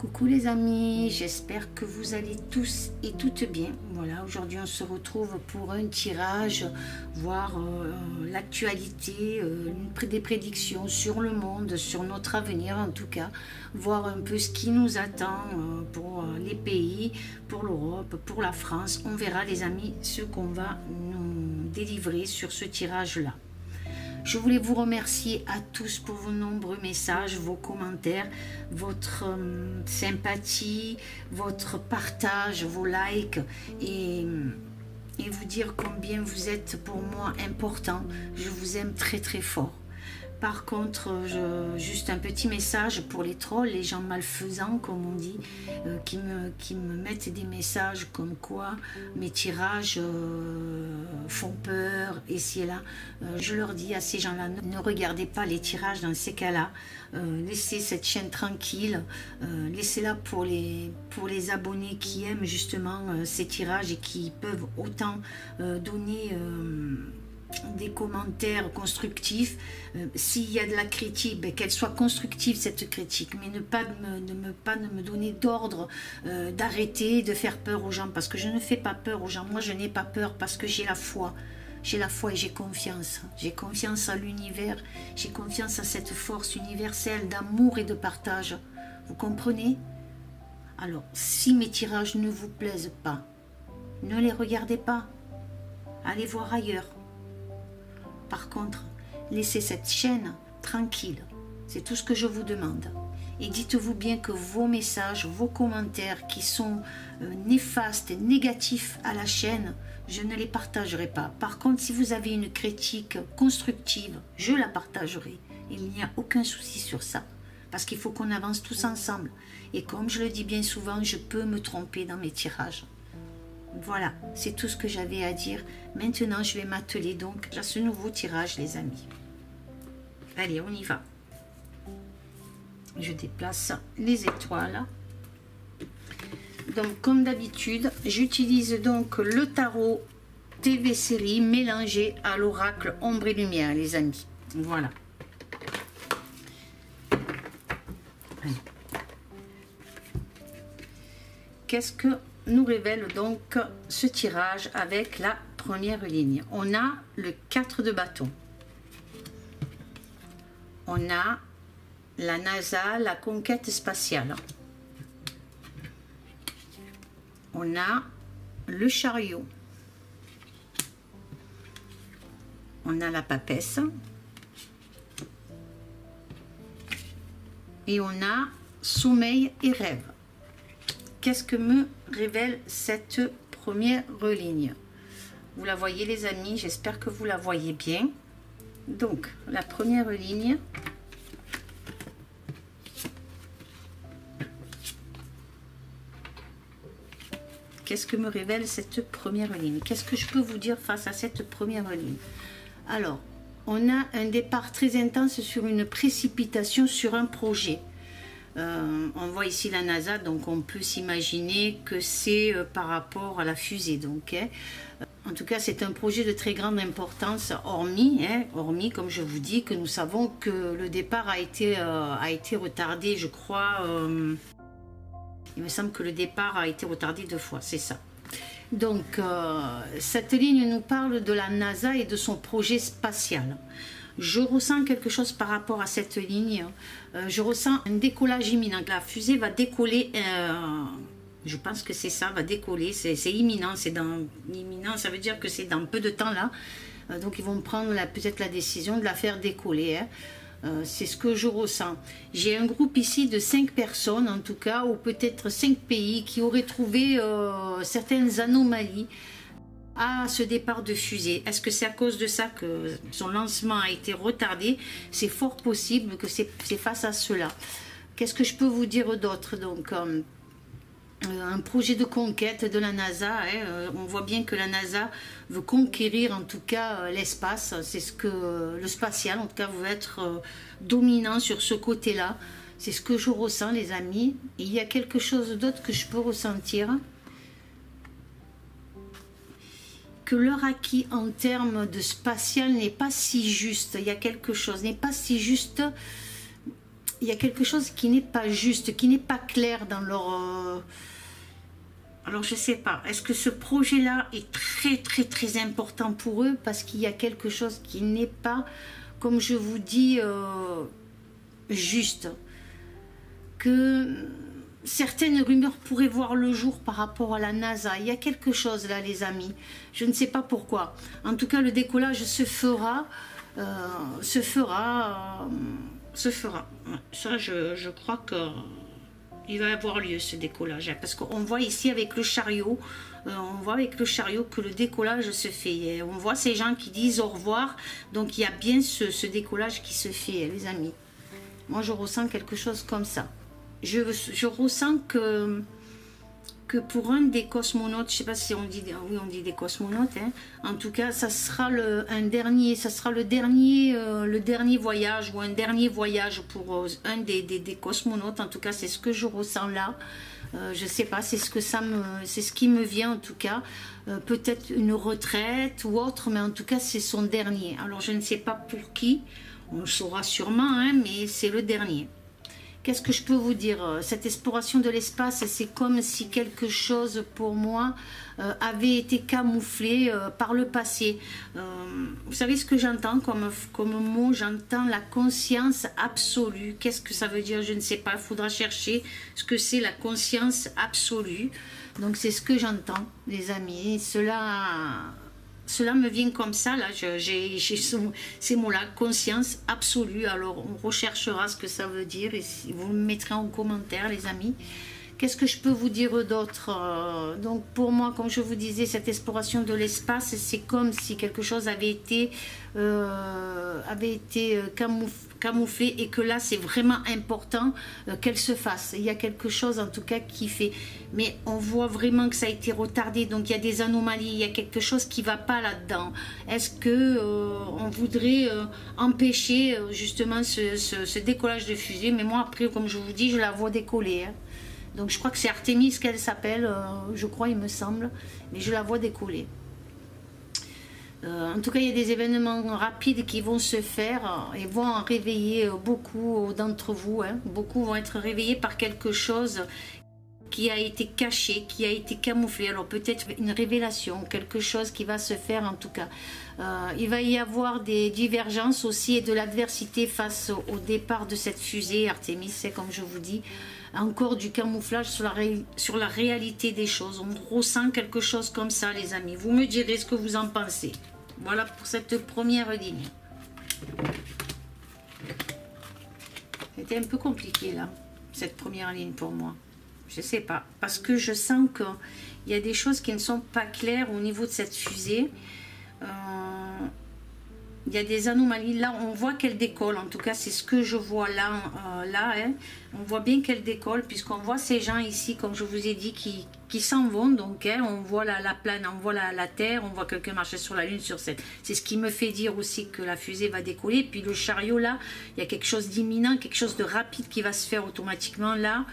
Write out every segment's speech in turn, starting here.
Coucou les amis, j'espère que vous allez tous et toutes bien. Voilà, aujourd'hui on se retrouve pour un tirage, voir l'actualité, des prédictions sur le monde, sur notre avenir en tout cas, voir un peu ce qui nous attend pour les pays, pour l'Europe, pour la France. On verra les amis ce qu'on va nous délivrer sur ce tirage-là. Je voulais vous remercier à tous pour vos nombreux messages, vos commentaires, votre sympathie, votre partage, vos likes et vous dire combien vous êtes pour moi important. Je vous aime très très fort. Par contre, juste un petit message pour les trolls, les gens malfaisants comme on dit, qui me mettent des messages comme quoi mes tirages font peur et ci et là. Je leur dis à ces gens-là, ne regardez pas les tirages dans ces cas-là, laissez cette chaîne tranquille, laissez-la pour les abonnés qui aiment justement ces tirages et qui peuvent autant donner des commentaires constructifs. S'il y a de la critique, ben, qu'elle soit constructive cette critique, mais ne me donner d'ordre d'arrêter de faire peur aux gens, parce que je ne fais pas peur aux gens. Moi je n'ai pas peur parce que j'ai la foi et j'ai confiance à l'univers, j'ai confiance à cette force universelle d'amour et de partage, vous comprenez? Alors si mes tirages ne vous plaisent pas, ne les regardez pas, allez voir ailleurs. Par contre, laissez cette chaîne tranquille. C'est tout ce que je vous demande. Et dites-vous bien que vos messages, vos commentaires qui sont néfastes et négatifs à la chaîne, je ne les partagerai pas. Par contre, si vous avez une critique constructive, je la partagerai. Il n'y a aucun souci sur ça. Parce qu'il faut qu'on avance tous ensemble. Et comme je le dis bien souvent, je peux me tromper dans mes tirages. Voilà, c'est tout ce que j'avais à dire. Maintenant, je vais m'atteler donc à ce nouveau tirage, les amis. Allez, on y va. Je déplace les étoiles. Donc, comme d'habitude, j'utilise donc le tarot TV série mélangé à l'oracle ombre et lumière, les amis. Voilà. Qu'est-ce que nous révèle donc ce tirage avec la première ligne? On a le 4 de bâton. On a la NASA, la conquête spatiale. On a le chariot. On a la papesse. Et on a sommeil et rêve. Qu'est-ce que me révèle cette première ligne? Vous la voyez les amis, j'espère que vous la voyez bien. Donc la première ligne, qu'est-ce que me révèle cette première ligne? Qu'est-ce que je peux vous dire face à cette première ligne? Alors, on a un départ très intense sur une précipitation sur un projet. On voit ici la NASA, donc on peut s'imaginer que c'est par rapport à la fusée. Donc, en tout cas, c'est un projet de très grande importance, hormis, comme je vous dis, que nous savons que le départ a été retardé, je crois. Il me semble que le départ a été retardé 2 fois, c'est ça. Donc, cette ligne nous parle de la NASA et de son projet spatial. Je ressens quelque chose par rapport à cette ligne. Je ressens un décollage imminent. La fusée va décoller. Je pense que c'est ça, va décoller. C'est imminent. Imminent, ça veut dire que c'est dans peu de temps là. Donc ils vont prendre peut-être la décision de la faire décoller. C'est ce que je ressens. J'ai un groupe ici de 5 personnes en tout cas, ou peut-être 5 pays qui auraient trouvé certaines anomalies à ce départ de fusée. Est-ce que c'est à cause de ça que son lancement a été retardé? C'est fort possible que c'est face à cela. Qu'est-ce que je peux vous dire d'autre? Donc, un projet de conquête de la NASA. On voit bien que la NASA veut conquérir en tout cas l'espace. C'est ce que le spatial, en tout cas, veut être dominant sur ce côté-là. C'est ce que je ressens, les amis. Et il y a quelque chose d'autre que je peux ressentir. Que leur acquis en termes de spatial n'est pas si juste. Il y a quelque chose, n'est pas si juste. il y a quelque chose qui n'est pas juste, qui n'est pas clair dans leur... Alors, je ne sais pas, est-ce que ce projet-là est très, très, très important pour eux parce qu'il y a quelque chose qui n'est pas, comme je vous dis, juste. Que certaines rumeurs pourraient voir le jour par rapport à la NASA. Il y a quelque chose là, les amis. Je ne sais pas pourquoi. En tout cas, le décollage se fera. Ça, je crois qu'il va avoir lieu, ce décollage. Parce qu'on voit ici avec le chariot, que le décollage se fait. Et on voit ces gens qui disent au revoir. Donc, il y a bien ce décollage qui se fait, les amis. Moi, je ressens quelque chose comme ça. Je ressens que pour un des cosmonautes, je ne sais pas si on dit, oui, on dit des cosmonautes, hein, en tout cas, ça sera le dernier voyage ou un dernier voyage pour un des cosmonautes. En tout cas, c'est ce que je ressens là. Je ne sais pas, c'est ce qui me vient en tout cas. Peut-être une retraite ou autre, mais en tout cas, c'est son dernier. Alors, je ne sais pas pour qui. On le saura sûrement, hein, mais c'est le dernier. Qu'est-ce que je peux vous dire? Cette exploration de l'espace, c'est comme si quelque chose pour moi avait été camouflé par le passé. Vous savez ce que j'entends comme mot? J'entends la conscience absolue. Qu'est-ce que ça veut dire? Je ne sais pas. Il faudra chercher ce que c'est la conscience absolue. Donc c'est ce que j'entends, les amis. Cela me vient comme ça, là, j'ai ces mots-là, conscience absolue. Alors, on recherchera ce que ça veut dire et vous me mettrez en commentaire, les amis. Qu'est-ce que je peux vous dire d'autre? Donc, pour moi, comme je vous disais, cette exploration de l'espace, c'est comme si quelque chose avait été camouflé et que là, c'est vraiment important qu'elle se fasse. Il y a quelque chose, en tout cas, qui fait... Mais on voit vraiment que ça a été retardé, donc il y a des anomalies, il y a quelque chose qui ne va pas là-dedans. Est-ce que on voudrait empêcher justement ce décollage de fusée? Mais moi, après, comme je vous dis, je la vois décoller, hein. Donc je crois que c'est Artemis qu'elle s'appelle, je crois, il me semble, mais je la vois décoller. En tout cas, il y a des événements rapides qui vont se faire et vont en réveiller beaucoup d'entre vous, hein. Beaucoup vont être réveillés par quelque chose qui a été caché, qui a été camouflé. Alors peut-être une révélation, quelque chose qui va se faire en tout cas. Il va y avoir des divergences aussi et de l'adversité face au départ de cette fusée Artemis, c'est comme je vous dis. Encore du camouflage sur la réalité des choses. On ressent quelque chose comme ça, les amis. Vous me direz ce que vous en pensez. Voilà pour cette première ligne. C'était un peu compliqué, là, cette première ligne pour moi. Je sais pas. Parce que je sens qu'il y a des choses qui ne sont pas claires au niveau de cette fusée. Il y a des anomalies. Là, on voit qu'elle décolle. En tout cas, c'est ce que je vois là. Hein. On voit bien qu'elle décolle, puisqu'on voit ces gens ici, comme je vous ai dit, qui s'en vont. Donc, hein, on voit la planète, on voit la Terre, on voit quelqu'un marcher sur la Lune, sur cette. C'est ce qui me fait dire aussi que la fusée va décoller. Puis le chariot, là, il y a quelque chose d'imminent, quelque chose de rapide qui va se faire automatiquement là.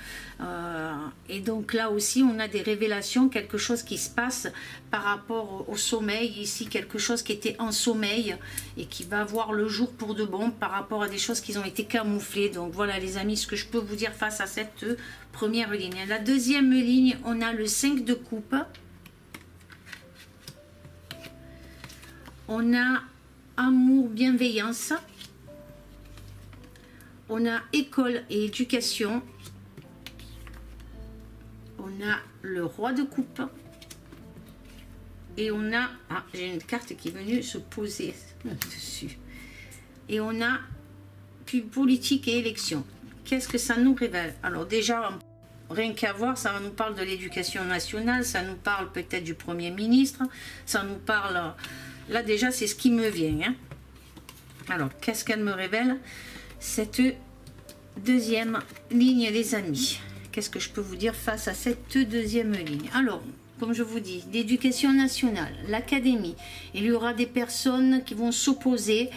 Et donc là aussi, on a des révélations, quelque chose qui se passe par rapport au sommeil. Ici, quelque chose qui était en sommeil et qui va voir le jour pour de bon par rapport à des choses qui ont été camouflées. Donc voilà, les amis, ce que je peux vous dire face à cette première ligne. La deuxième ligne, on a le 5 de coupe. On a amour, bienveillance. On a école et éducation. On a le roi de coupe. Et on a... Ah, j'ai une carte qui est venue se poser dessus. Et on a puis politique et élection. Qu'est-ce que ça nous révèle? Alors déjà, rien qu'à voir, ça nous parle de l'éducation nationale, ça nous parle peut-être du Premier ministre, ça nous parle... Là déjà, c'est ce qui me vient, hein. Alors, qu'est-ce qu'elle me révèle? Cette deuxième ligne, les amis. Qu'est-ce que je peux vous dire face à cette deuxième ligne? Alors, comme je vous dis, l'éducation nationale, l'académie. Il y aura des personnes qui vont s'opposer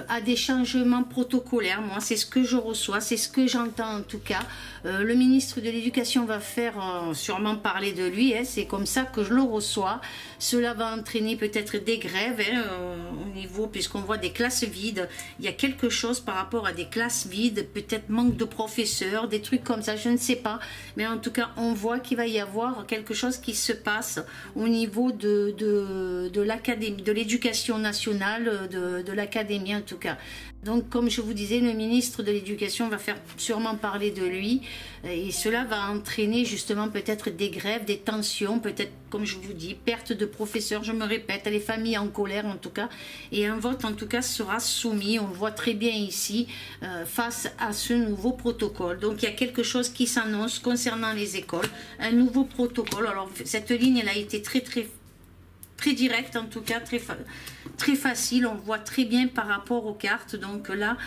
à des changements protocolaires. Moi, c'est ce que je reçois, c'est ce que j'entends en tout cas. Le ministre de l'Éducation va faire sûrement parler de lui, hein, c'est comme ça que je le reçois. Cela va entraîner peut-être des grèves au niveau, puisqu'on voit des classes vides. Il y a quelque chose par rapport à des classes vides, peut-être manque de professeurs, des trucs comme ça, je ne sais pas. Mais en tout cas, on voit qu'il va y avoir quelque chose qui se passe au niveau de l'académie, de l'éducation nationale, de l'académie en tout cas. Donc comme je vous disais, le ministre de l'Éducation va faire sûrement parler de lui et cela va entraîner justement peut-être des grèves, des tensions, peut-être comme je vous dis, perte de professeurs, je me répète, les familles en colère en tout cas, et un vote en tout cas sera soumis, on le voit très bien ici, face à ce nouveau protocole. Donc il y a quelque chose qui s'annonce concernant les écoles, un nouveau protocole. Alors cette ligne elle a été très direct en tout cas, très facile, on le voit très bien par rapport aux cartes. Donc là,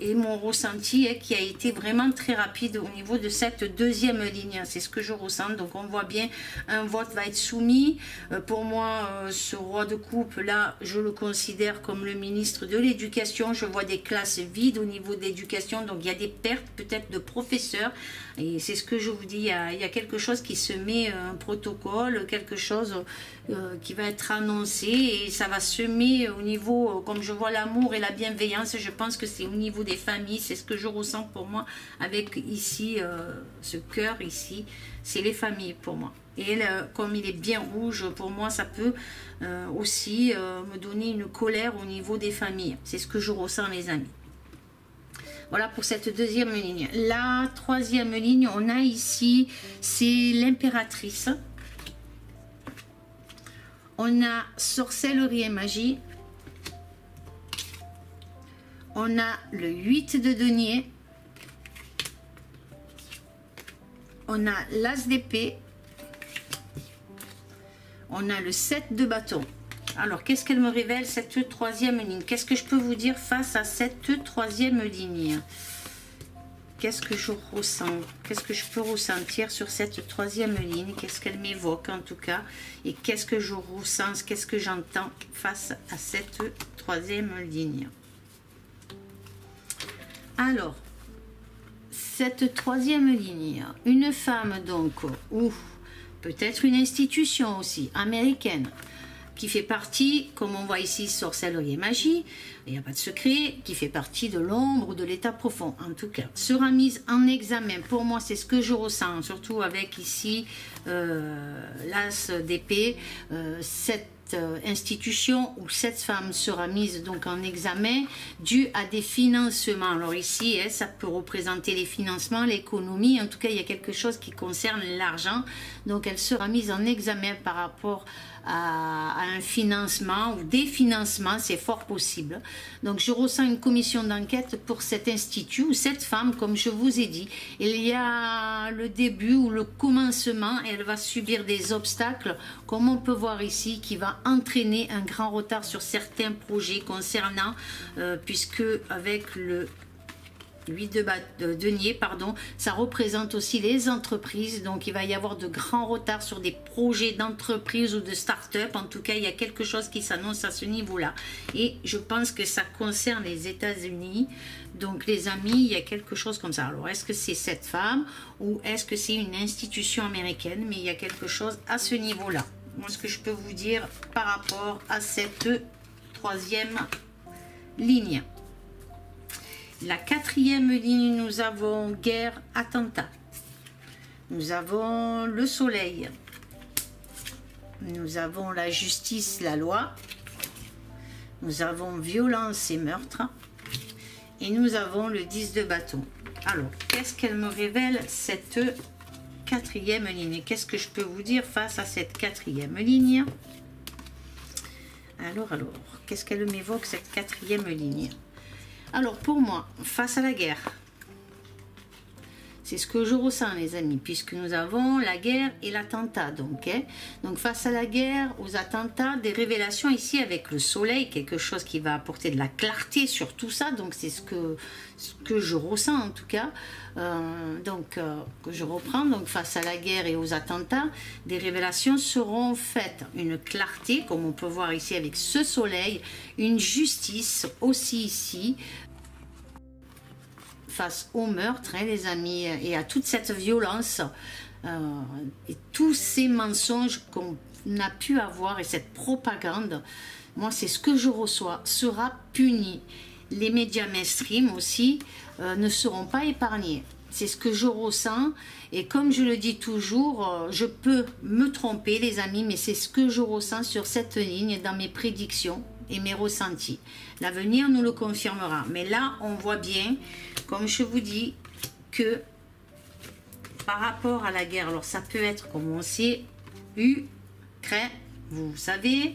et mon ressenti est qui a été vraiment très rapide au niveau de cette deuxième ligne, c'est ce que je ressens. Donc on voit bien, un vote va être soumis. Pour moi, ce roi de coupe là, je le considère comme le ministre de l'Éducation. Je vois des classes vides au niveau de l'éducation, donc il y a des pertes peut-être de professeurs, et c'est ce que je vous dis, il y a quelque chose qui se met, un protocole, quelque chose qui va être annoncé, et ça va semer au niveau, comme je vois l'amour et la bienveillance, je pense que c'est au niveau des familles, c'est ce que je ressens pour moi, avec ici, ce cœur ici, c'est les familles pour moi. Et comme il est bien rouge, pour moi ça peut aussi me donner une colère au niveau des familles, c'est ce que je ressens les amis. Voilà pour cette deuxième ligne. La troisième ligne, on a ici, c'est l'impératrice. On a sorcellerie et magie. On a le 8 de denier. On a l'as d'épée. On a le 7 de bâton. Alors, qu'est-ce qu'elle me révèle, cette troisième ligne? Qu'est-ce que je peux vous dire face à cette troisième ligne? Qu'est-ce que je ressens? Qu'est-ce que je peux ressentir sur cette troisième ligne? Qu'est-ce qu'elle m'évoque en tout cas? Et qu'est-ce que je ressens? Qu'est-ce que j'entends face à cette troisième ligne? Alors, cette troisième ligne, une femme donc, ou peut-être une institution aussi, américaine, qui fait partie, comme on voit ici, sorcellerie et magie, il n'y a pas de secret, qui fait partie de l'ombre ou de l'état profond, en tout cas, sera mise en examen. Pour moi, c'est ce que je ressens, surtout avec ici l'as d'épée, cette institution où cette femme sera mise donc en examen dû à des financements. Alors ici, ça peut représenter les financements, l'économie, en tout cas, il y a quelque chose qui concerne l'argent, donc elle sera mise en examen par rapport à un financement ou des financements, c'est fort possible. Donc je ressens une commission d'enquête pour cet institut ou cette femme, comme je vous ai dit. Il y a le début ou le commencement, elle va subir des obstacles, comme on peut voir ici, qui va entraîner un grand retard sur certains projets concernant, puisque avec le 8 de denier, pardon, ça représente aussi les entreprises, donc il va y avoir de grands retards sur des projets d'entreprise ou de start-up. En tout cas, il y a quelque chose qui s'annonce à ce niveau-là, et je pense que ça concerne les États-Unis. Donc les amis, il y a quelque chose comme ça. Alors est-ce que c'est cette femme ou est-ce que c'est une institution américaine? Mais il y a quelque chose à ce niveau-là. Moi, ce que je peux vous dire par rapport à cette troisième ligne. La quatrième ligne, nous avons guerre, attentat. Nous avons le soleil. Nous avons la justice, la loi. Nous avons violence et meurtre. Et nous avons le 10 de bâton. Alors, qu'est-ce qu'elle me révèle, cette quatrième ligne? Qu'est-ce que je peux vous dire face à cette quatrième ligne? Alors, qu'est-ce qu'elle m'évoque, cette quatrième ligne? Alors pour moi, face à la guerre, C'est ce que je ressens, les amis, puisque nous avons la guerre et l'attentat. Donc face à la guerre, aux attentats, des révélations ici avec le soleil, quelque chose qui va apporter de la clarté sur tout ça. Donc c'est ce que je ressens en tout cas. Que je reprends. Donc face à la guerre et aux attentats, des révélations seront faites. Une clarté, comme on peut voir ici avec ce soleil, une justice aussi ici. Face au meurtre, hein, les amis, et à toute cette violence et tous ces mensonges qu'on a pu avoir et cette propagande, moi c'est ce que je reçois, sera puni. Les médias mainstream aussi ne seront pas épargnés. C'est ce que je ressens et comme je le dis toujours, je peux me tromper les amis, mais c'est ce que je ressens sur cette ligne dans mes prédictions et mes ressentis. L'avenir nous le confirmera. Mais là, on voit bien, comme je vous dis, que par rapport à la guerre, alors ça peut être, comme on sait, Ukraine, vous savez,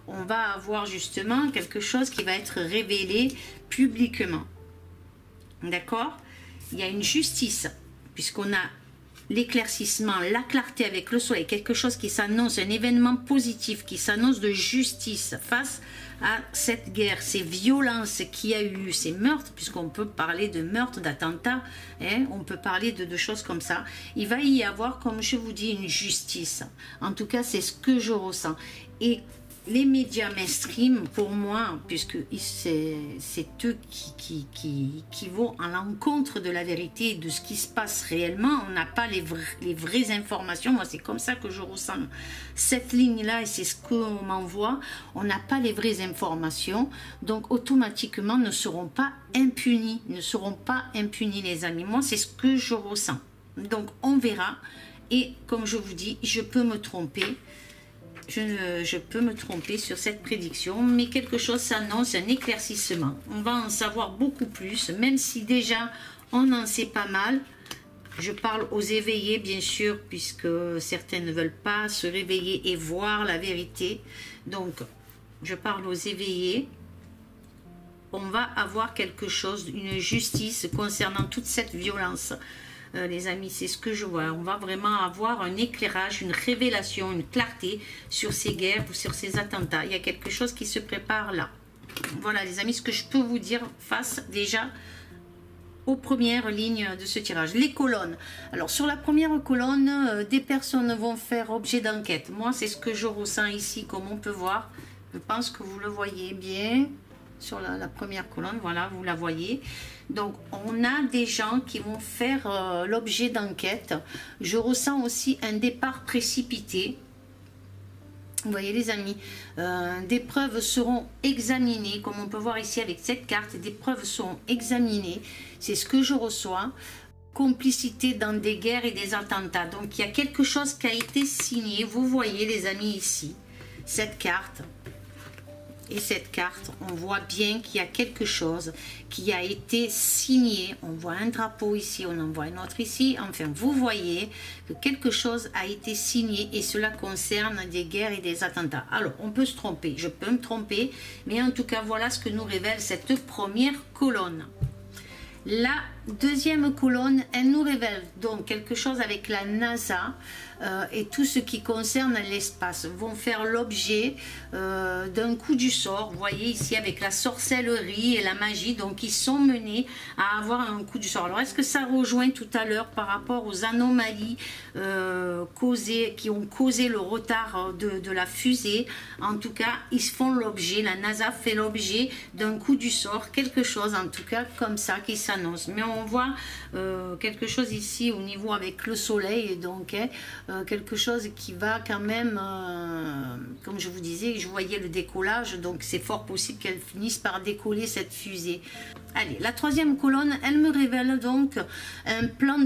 on va avoir justement quelque chose qui va être révélé publiquement. D'accord? Il y a une justice, puisqu'on a l'éclaircissement, la clarté avec le soleil, quelque chose qui s'annonce, un événement positif qui s'annonce de justice face à cette guerre, ces violences qu'il y a eu, ces meurtres, puisqu'on peut parler de meurtres, d'attentats, hein, on peut parler de choses comme ça. Il va y avoir, comme je vous dis, une justice. En tout cas, c'est ce que je ressens. Et les médias mainstream, pour moi, puisque c'est eux qui vont à l'encontre de la vérité et de ce qui se passe réellement, on n'a pas les vraies informations. Moi, c'est comme ça que je ressens cette ligne-là et c'est ce qu'on m'envoie. On n'a pas les vraies informations, donc automatiquement ne seront pas impunis, les amis. Moi, c'est ce que je ressens. Donc, on verra. Et comme je vous dis, je peux me tromper. Je peux me tromper sur cette prédiction, mais quelque chose s'annonce, un éclaircissement. On va en savoir beaucoup plus, même si déjà on en sait pas mal. Je parle aux éveillés, bien sûr, puisque certains ne veulent pas se réveiller et voir la vérité. Donc, je parle aux éveillés. On va avoir quelque chose, une justice concernant toute cette violence. Les amis, c'est ce que je vois. On va vraiment avoir un éclairage, une révélation, une clarté sur ces guerres ou sur ces attentats. Il y a quelque chose qui se prépare là. Voilà les amis, ce que je peux vous dire face déjà aux premières lignes de ce tirage. Les colonnes. Alors sur la première colonne, des personnes vont faire objet d'enquête. Moi, c'est ce que je ressens ici, comme on peut voir. Je pense que vous le voyez bien. Sur la première colonne, voilà, vous la voyez. Donc, on a des gens qui vont faire l'objet d'enquête. Je ressens aussi un départ précipité. Vous voyez les amis, des preuves seront examinées, comme on peut voir ici avec cette carte, des preuves seront examinées. C'est ce que je reçois. Complicité dans des guerres et des attentats. Donc, il y a quelque chose qui a été signé. Vous voyez les amis ici, cette carte. Et cette carte, on voit bien qu'il y a quelque chose qui a été signé. On voit un drapeau ici, on en voit un autre ici. Enfin, vous voyez que quelque chose a été signé et cela concerne des guerres et des attentats. Alors, on peut se tromper, je peux me tromper, mais en tout cas, voilà ce que nous révèle cette première colonne. La deuxième colonne, elle nous révèle donc quelque chose avec la NASA et tout ce qui concerne l'espace vont faire l'objet d'un coup du sort. Vous voyez ici avec la sorcellerie et la magie, donc ils sont menés à avoir un coup du sort. Alors est-ce que ça rejoint tout à l'heure par rapport aux anomalies qui ont causé le retard de la fusée? En tout cas, ils font l'objet, la NASA fait l'objet d'un coup du sort, quelque chose en tout cas comme ça qui s'annonce. Mais on voit quelque chose ici au niveau avec le soleil, et donc quelque chose qui va quand même, comme je vous disais, je voyais le décollage, donc c'est fort possible qu'elle finisse par décoller cette fusée. Allez, la troisième colonne, elle me révèle donc un plan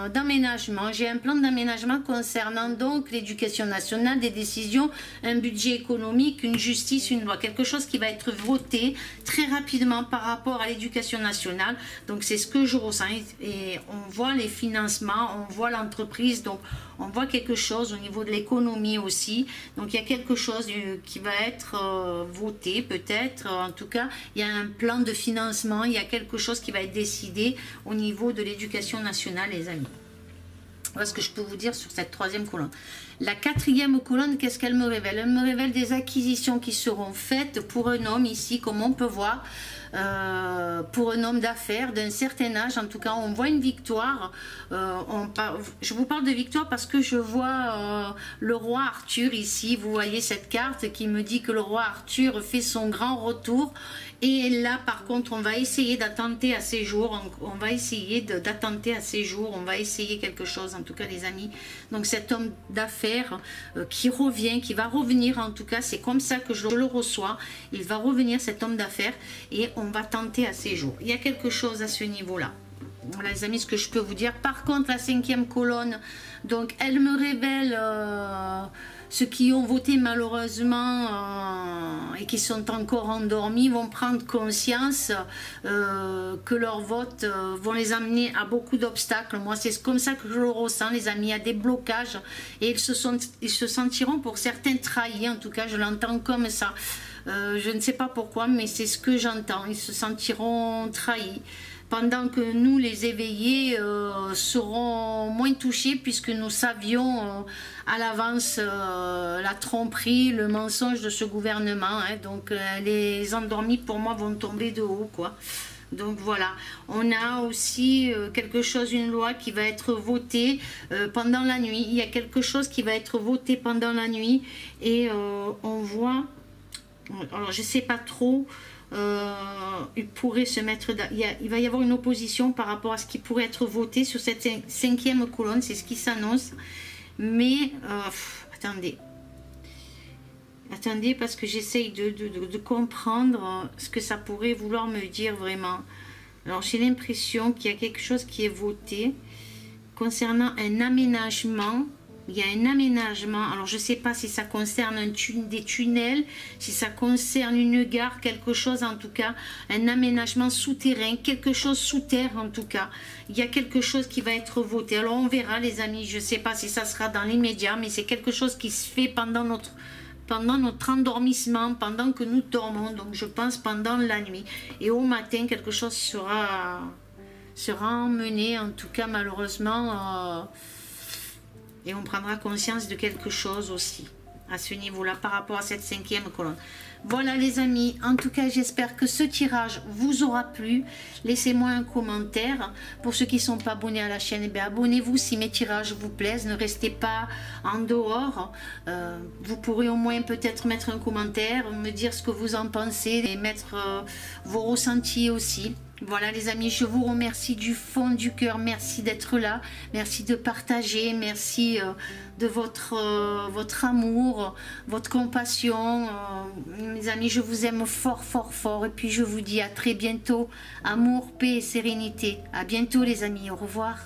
d'aménagement. J'ai un plan d'aménagement concernant donc l'éducation nationale, des décisions, un budget économique, une justice, une loi, quelque chose qui va être voté très rapidement par rapport à l'éducation nationale. Donc c'est ce que je ressens et on voit les financements, on voit l'entreprise, donc on voit quelque chose au niveau de l'économie aussi. Donc il y a quelque chose qui va être voté peut-être, en tout cas il y a un plan de financement, il y a quelque chose qui va être décidé au niveau de l'éducation nationale, les amis. Voilà ce que je peux vous dire sur cette troisième colonne. La quatrième colonne, qu'est-ce qu'elle me révèle? Elle me révèle des acquisitions qui seront faites pour un homme ici, comme on peut voir, pour un homme d'affaires d'un certain âge. En tout cas, on voit une victoire. Je vous parle de victoire parce que je vois le roi Arthur ici. Vous voyez cette carte qui me dit que le roi Arthur fait son grand retour. Et là, par contre, on va essayer d'attenter à ses jours. On va essayer d'attenter à ses jours. On va essayer quelque chose, en tout cas, les amis. Donc, cet homme d'affaires qui revient, qui va revenir, en tout cas, c'est comme ça que je le reçois. Il va revenir, cet homme d'affaires, et on va tenter à ses jours. Il y a quelque chose à ce niveau-là. Voilà, les amis, ce que je peux vous dire. Par contre, la cinquième colonne, donc, elle me révèle... ceux qui ont voté malheureusement et qui sont encore endormis vont prendre conscience que leurs votes vont les amener à beaucoup d'obstacles. Moi, c'est comme ça que je le ressens, les amis. Il y a des blocages et ils se sentiront pour certains trahis. En tout cas, je l'entends comme ça. Je ne sais pas pourquoi, mais c'est ce que j'entends. Ils se sentiront trahis. Pendant que nous, les éveillés, serons moins touchés puisque nous savions à l'avance la tromperie, le mensonge de ce gouvernement. Hein. Donc les endormis, pour moi, vont tomber de haut, quoi. Donc voilà, on a aussi quelque chose, une loi qui va être votée pendant la nuit. Il y a quelque chose qui va être voté pendant la nuit et on voit, alors je ne sais pas trop... il pourrait se mettre, il va y avoir une opposition par rapport à ce qui pourrait être voté sur cette cinquième colonne, c'est ce qui s'annonce, mais attendez parce que j'essaye de comprendre ce que ça pourrait vouloir me dire vraiment. Alors j'ai l'impression qu'il y a quelque chose qui est voté concernant un aménagement. Il y a un aménagement, alors je ne sais pas si ça concerne des tunnels, si ça concerne une gare, quelque chose en tout cas, un aménagement souterrain, quelque chose sous terre en tout cas. Il y a quelque chose qui va être voté. Alors on verra les amis, je ne sais pas si ça sera dans l'immédiat, mais c'est quelque chose qui se fait pendant notre endormissement, pendant que nous dormons, donc je pense pendant la nuit. Et au matin, quelque chose sera emmené, en tout cas malheureusement... et on prendra conscience de quelque chose aussi à ce niveau-là par rapport à cette cinquième colonne. Voilà les amis, en tout cas j'espère que ce tirage vous aura plu. Laissez-moi un commentaire. Pour ceux qui ne sont pas abonnés à la chaîne, eh abonnez-vous si mes tirages vous plaisent. Ne restez pas en dehors. Vous pourrez au moins peut-être mettre un commentaire, me dire ce que vous en pensez et mettre vos ressentis aussi. Voilà les amis, je vous remercie du fond du cœur, merci d'être là, merci de partager, merci de votre amour, votre compassion. Mes amis, je vous aime fort, fort, fort et puis je vous dis à très bientôt, amour, paix et sérénité. À bientôt les amis, au revoir.